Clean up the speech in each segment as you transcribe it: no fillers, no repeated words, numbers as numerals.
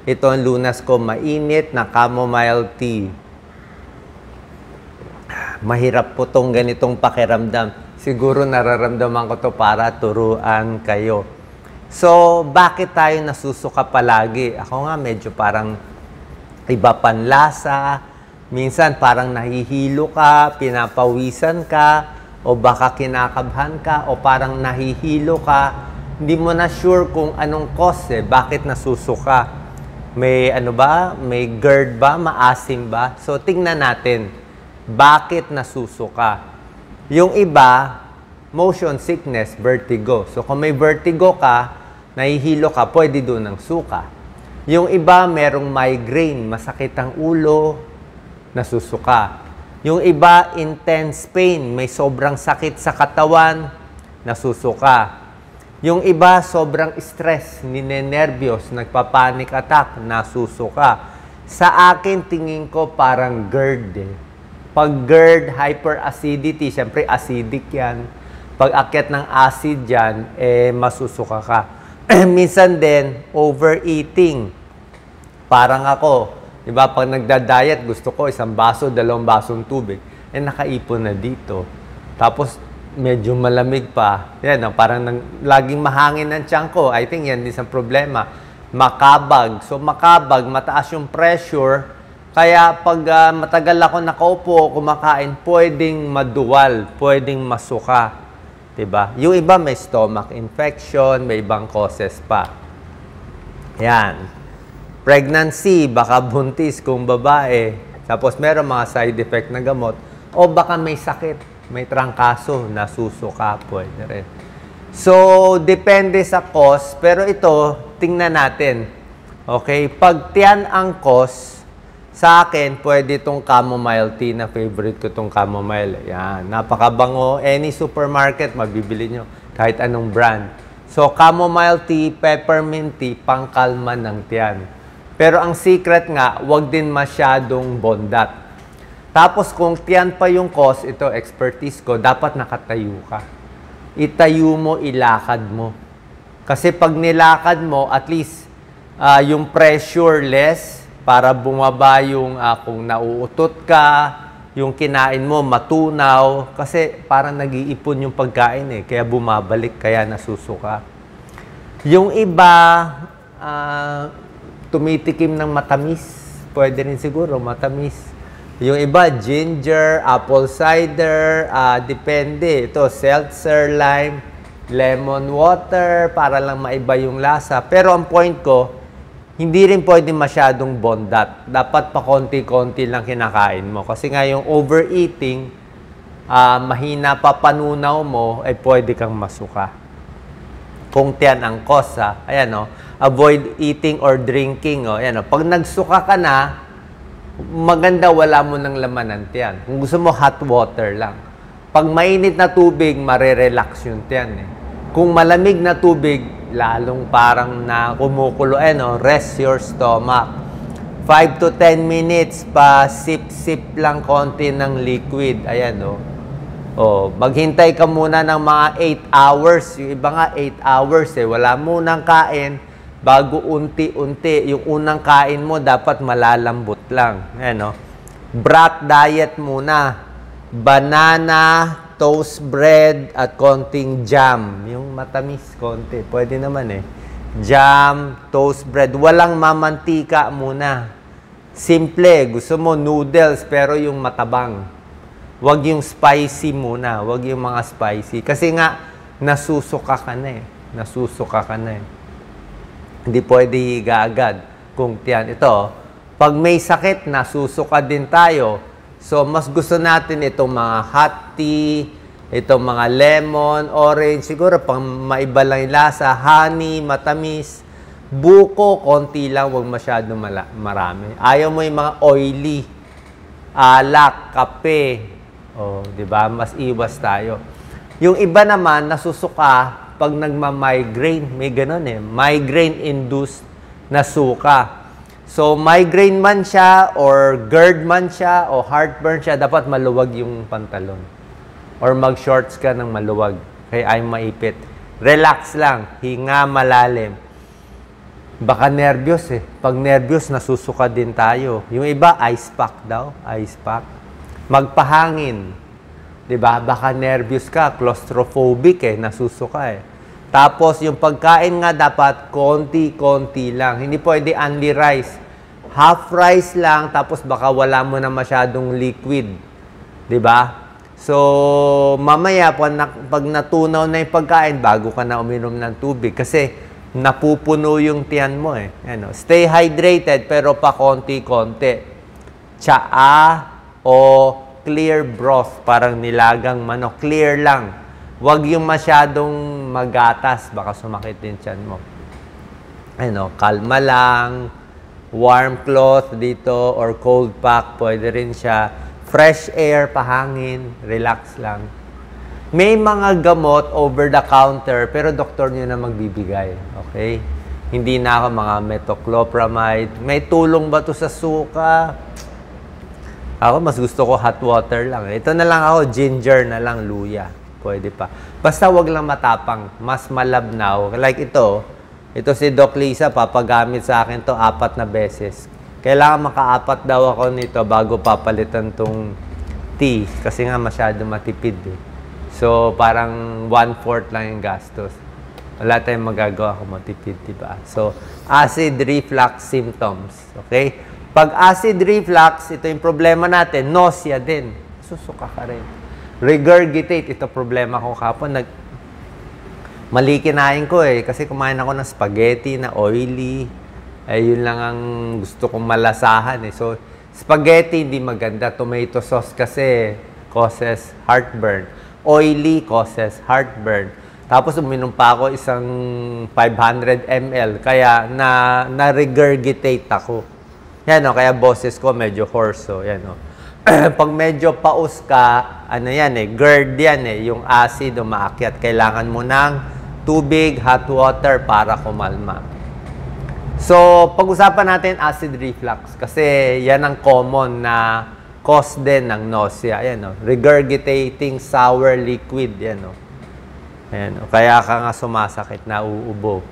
Ito ang lunas ko, mainit na chamomile tea. Mahirap po tong ganitong pakiramdam. Siguro nararamdaman ko to para turuan kayo. So, bakit tayo nasusuka palagi? Ako nga medyo parang iba panlasa. Minsan parang nahihilo ka, pinapawisan ka, o baka kinakabhan ka, o parang nahihilo ka. Hindi mo na sure kung anong cause bakit nasusuka. May ano ba? May GERD ba? Maasim ba? So, tingnan natin. Bakit nasusuka? Yung iba, motion sickness, vertigo. So, kung may vertigo ka, nahihilo ka, pwede doon ng suka. Yung iba, merong migraine, masakit ang ulo, nasusuka. Yung iba, intense pain, may sobrang sakit sa katawan, nasusuka. Yung iba, sobrang stress, ninenervyos, nagpa-panic attack, nasusuka. Sa akin, tingin ko parang GERD. Pag GERD, hyperacidity, syempre acidic yan. Pag akyat ng acid yan, masusuka ka. Minsan din, overeating. Parang ako, di ba, pag nagda-diet, gusto ko 1 baso, 2 basong tubig. Nakaipon na dito. Tapos, medyo malamig pa. Yan, parang laging mahangin ng tiyan ko. I think yan din ang problema. Makabag. So, makabag, mataas yung pressure. Kaya pag matagal ako nakaupo, kumakain, pwedeng maduwal, pwedeng masuka. Diba? Yung iba may stomach infection, may ibang causes pa. Yan. Pregnancy, baka buntis kung babae. Tapos meron mga side effect na gamot. O baka may sakit. May trangkaso, nasusuka, pwede rin. So, depende sa cause, pero ito, tingnan natin. Okay? Pag tiyan ang cause, sa akin, pwede itong chamomile tea na favorite ko itong chamomile. Yan, napakabango. Any supermarket, mabibili nyo. Kahit anong brand. So, chamomile tea, peppermint tea, pangkalma ng tiyan. Pero ang secret nga, wag din masyadong bondat. Tapos kung tiyan pa yung cause, ito expertise ko, dapat nakatayo ka. Itayo mo, ilakad mo. Kasi pag nilakad mo, at least yung pressure less para bumaba yung kung nauutot ka, yung kinain mo matunaw. Kasi parang nag-iipon yung pagkain kaya bumabalik, kaya nasusuka. Yung iba, tumitikim ng matamis. Pwede rin siguro, matamis. Yung iba, ginger, apple cider, depende. Ito, seltzer, lime, lemon water, para lang maiba yung lasa. Pero ang point ko, hindi rin pwede masyadong bondat. Dapat pa konti-konti lang kinakain mo. Kasi nga yung overeating, mahina pa panunaw mo, ay pwede kang masuka. Kung tiyan ang cause, ayan, avoid eating or drinking. Ayan, pag nagsuka ka na, maganda wala mo ng laman ng tiyan. Kung gusto mo, hot water lang. Pag mainit na tubig, marerelax yung tiyan. Kung malamig na tubig, lalong parang na kumukulo. Rest your stomach. 5 to 10 minutes pa, sip-sip lang konti ng liquid. Ayan, maghintay ka muna ng mga 8 hours. Yung iba nga, 8 hours Wala munang kain. Bago unti-unti, yung unang kain mo, dapat malalambot lang. Brat diet muna. Banana, toast bread, at konting jam. Yung matamis, konti. Pwede naman Jam, toast bread. Walang mamantika muna. Simple. Gusto mo noodles, pero yung matabang. Wag yung spicy muna. Wag yung mga spicy. Kasi nga, nasusuka ka na Nasusuka ka na Hindi pwede higa agad kung tiyan. Ito, pag may sakit, nasusuka din tayo. So, mas gusto natin itong mga hot tea, itong mga lemon, orange, siguro pang maiba lang yung lasa, honey, matamis, buko, konti lang, huwag masyado marami. Ayaw mo yung mga oily, alak, kape, di ba? Mas iwas tayo. Yung iba naman, nasusuka, pag nagma-migraine, may ganun migraine-induced na suka. So, migraine man siya, or GERD man siya, o heartburn siya, dapat maluwag yung pantalon. Or mag-shorts ka ng maluwag, kaya ay maipit. Relax lang, hinga malalim. Baka nervyos eh. Pag nervyos, nasusuka din tayo. Yung iba, ice pack daw. Ice pack. Magpahangin. Diba? Baka nervyos ka. Claustrophobic eh. Nasusuka eh. Tapos, yung pagkain nga dapat konti-konti lang. Hindi pwede only rice. Half rice lang, tapos baka wala mo na masyadong liquid. Diba? So, mamaya, pag natunaw na yung pagkain, bago ka na uminom ng tubig. Kasi, napupuno yung tiyan mo eh. Ano, stay hydrated pero pa konti-konti. Tsaa o clear broth, parang nilagang manok. Clear lang. Huwag yung masyadong magatas, baka sumakit din tiyan mo. Ano, kalma lang. Warm cloth dito or cold pack, pwede rin siya. Fresh air, pahangin, relax lang. May mga gamot over the counter, pero doktor nyo na magbibigay. Okay? Hindi na ako mga metoclopramide. May tulong ba to sa suka? Ako, mas gusto ko hot water lang. Ito na lang ako, ginger na lang, luya. Pwede pa. Basta wag lang matapang. Mas malabnaw. Like ito si Doc Lisa, papagamit sa akin to 4 na beses. Kailangan maka-4 daw ako nito bago papalitan tong tea. Kasi nga masyado matipid eh. So, parang 1/4 lang yung gastos. Wala tayong magagawa kung matipid, diba? So, acid reflux symptoms. Okay? Pag acid reflux, ito yung problema natin. Nausea din. Susuka ka rin. Regurgitate. Ito problema ko kapon. Mali kinain ko eh. Kasi kumain ako ng spaghetti na oily. Yun lang ang gusto kong malasahan eh. So, spaghetti hindi maganda. Tomato sauce kasi causes heartburn. Oily causes heartburn. Tapos uminom pa ako isang 500 ml. Kaya na-regurgitate ako. Yan o, kaya boses ko medyo hoarse o. Yan o. Pag medyo paus ka, ano yan eh, GERD yan eh, yung acid umaakyat. Kailangan mo ng tubig, hot water para kumalma. So, pag-usapan natin acid reflux kasi yan ang common na cause din ng nausea. Ayan, no? Regurgitating sour liquid. Yan, no? Ayan, no? Kaya ka nga sumasakit, nauubo.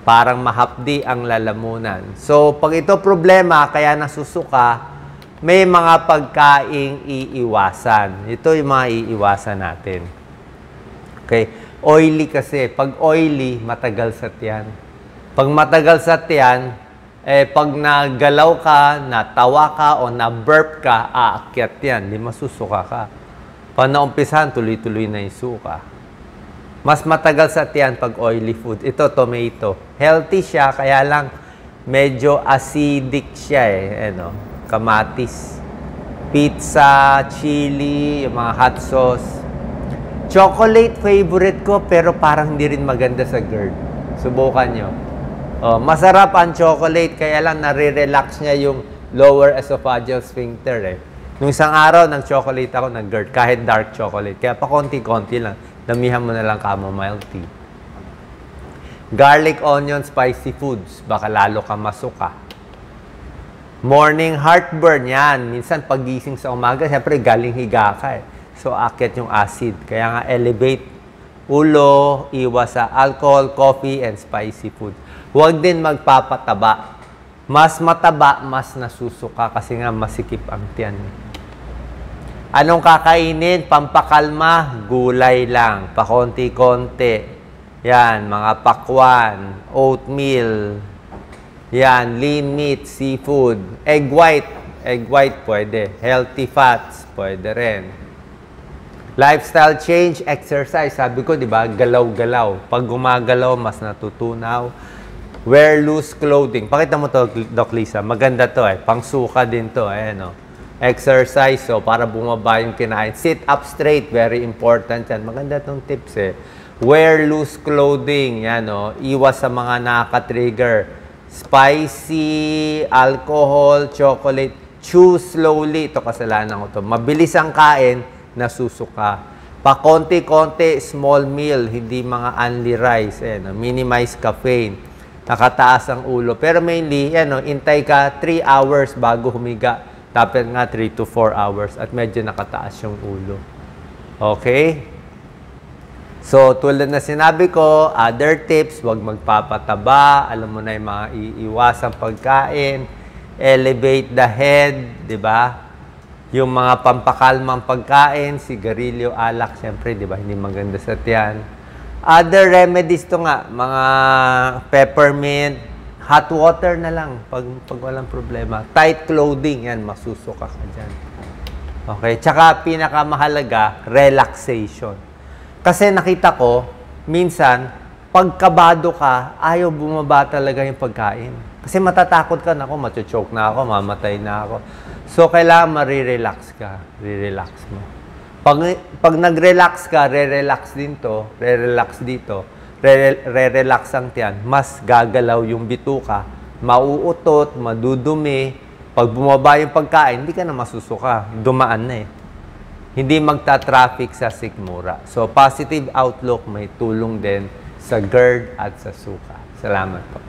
Parang mahapdi ang lalamunan. So, pag ito problema, kaya nasusuka, may mga pagkaing iiwasan. Ito yung mga iiwasan natin. Okay? Oily kasi. Pag oily, matagal sa tiyan. Pag matagal sa tiyan, pag nagalaw ka, natawa ka, o na-burp ka, aakyat yan. Di masusuka ka. Pag naumpisahan, tuloy-tuloy na yung suka. Mas matagal sa tiyan pag oily food. Ito, tomato. Healthy siya, kaya lang medyo acidic siya eh. Ano, kamatis. Pizza, chili, yung mga hot sauce. Chocolate, favorite ko, pero parang hindi rin maganda sa GERD. Subukan nyo. Masarap ang chocolate, kaya lang nare-relax niya yung lower esophageal sphincter eh. Nung isang araw, nag-chocolate ako, nag-GERD, kahit dark chocolate. Kaya pa konti-konti lang, damihan mo na lang chamomile tea. Garlic, onion, spicy foods, baka lalo ka masuka. Morning heartburn, yan. Minsan pagising sa umaga, siyempre galing higa ka eh. So, akyat yung acid. Kaya nga, elevate ulo, iwas sa alcohol, coffee, and spicy food. Huwag din magpapataba. Mas mataba, mas nasusuka kasi nga masikip ang tiyan. Anong kakainin? Pampakalma, gulay lang. Pakonti-konti. Yan, mga pakwan, oatmeal. Yan, lean meat, seafood. Egg white pwede. Healthy fats, pwede rin. Lifestyle change, exercise. Sabi ko, di ba, galaw-galaw. Pag gumagalaw, mas natutunaw. Wear loose clothing. Pakita mo to, Doc Lisa. Maganda to eh. Pangsuka din to. Ayan, oh. Exercise, so para bumaba yung kinain. Sit up straight. Very important yan. Maganda tong tips eh. Wear loose clothing. Yan, oh. Iwas sa mga nakaka-trigger. Spicy, alcohol, chocolate. Chew slowly. Ito kasalanan ko to. Mabilis ang kain, nasusuka. Pa-konti-konti, small meal. Hindi mga only rice. Ayan, oh. Minimize caffeine. Nakataas ang ulo. Pero mainly, yan, intay ka 3 hours bago humiga. Dapat nga 3 to 4 hours at medyo nakataas yung ulo. Okay? So, tulad na sinabi ko, other tips, huwag magpapataba, alam mo na yung mga iiwasang pagkain, elevate the head, di ba? Yung mga pampakalmang pagkain, sigarilyo, alak, siyempre, di ba? Hindi maganda sa tiyan. Other remedies to nga, mga peppermint, hot water na lang pag walang problema. Tight clothing, yan, masusuka ka dyan. Okay, tsaka pinakamahalaga, relaxation. Kasi nakita ko, minsan, pagkabado ka, ayaw bumaba talaga yung pagkain. Kasi matatakot ka, naku, machochoke na ako, mamatay na ako. So, kailangan marirelax ka. Re-relax mo. Pag nag-relax ka, re-relax din to, re-relax dito, re-relax ang tiyan, mas gagalaw yung bituka, mauutot, madudumi. Pag bumaba yung pagkain, hindi ka na masusuka. Dumaan na eh. Hindi magta-traffic sa sikmura. So, positive outlook may tulong din sa GERD at sa suka. Salamat po.